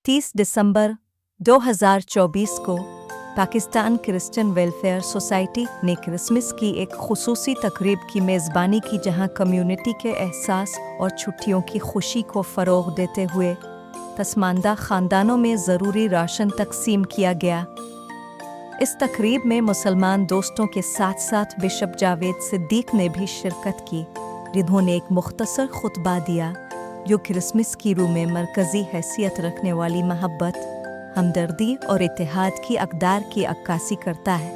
30 दिसंबर 2024 को Pakistan Christian welfare society ने Christmas की एक खुसूसी तकरीब की मेज़बानी की, जहां कम्युनिटी के एहसास और छुट्टियों की खुशी को फ़रोग़ देते हुए पसमानदा ख़ानदानों में ज़रूरी राशन तकसीम किया गया। इस तकरीब में मुसलमान दोस्तों के साथ साथ बिशप जावेद सिद्दीक ने भी शिरकत की, जिन्होंने एक मुख्तसर खुतबा दिया जो क्रिसमस की रूह में मरकज़ी हैसियत रखने वाली मोहब्बत, हमदर्दी और इत्तेहाद की अक़दार की अक्कासी करता है।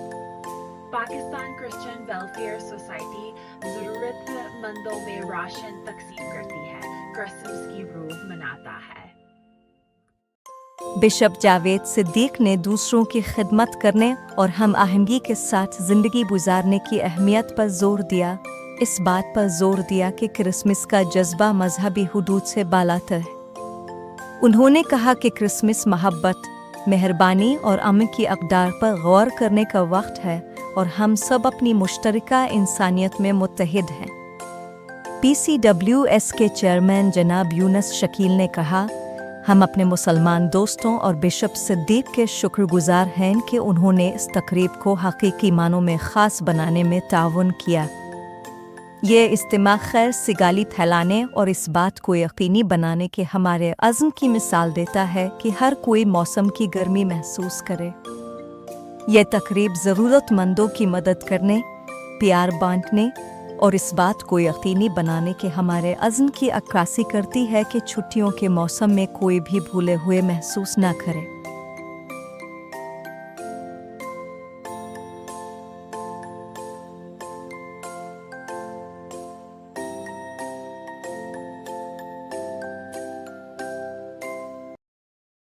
पाकिस्तान क्रिश्चियन वेलफेयर सोसाइटी ज़रूरतमंदों में राशन तकसीम करती है, क्रिसमस की रूह मनाता है। बिशप जावेद सिद्दीक ने दूसरों की खिदमत करने और हम आहंगी के साथ ज़िंदगी गुजारने की अहमियत पर जोर दिया। इस बात पर जोर दिया कि क्रिसमस का जज्बा मजहबी हुदूद से बालातर है। उन्होंने कहा कि क्रिसमस मोहब्बत, मेहरबानी और अमन की अक़दार पर गौर करने का वक्त है और हम सब अपनी मुश्तरका इंसानियत में मुत्तहिद हैं। PCWS के चेयरमैन जनाब यूनस शकील ने कहा, हम अपने मुसलमान दोस्तों और बिशप सिद्दीक के शुक्रगुजार हैं कि उन्होंने इस तकरीब को हकीकी मानों में ख़ास बनाने में ताउन किया। ये इज्तिमा खैर सिगाली फैलाने और इस बात को यकीनी बनाने के हमारे अज़्म की मिसाल देता है कि हर कोई मौसम की गर्मी महसूस करे। यह तकरीब ज़रूरतमंदों की मदद करने, प्यार बांटने और इस बात को यकीनी बनाने के हमारे अज़्म की अक्कासी करती है कि छुट्टियों के मौसम में कोई भी भूले हुए महसूस न करे।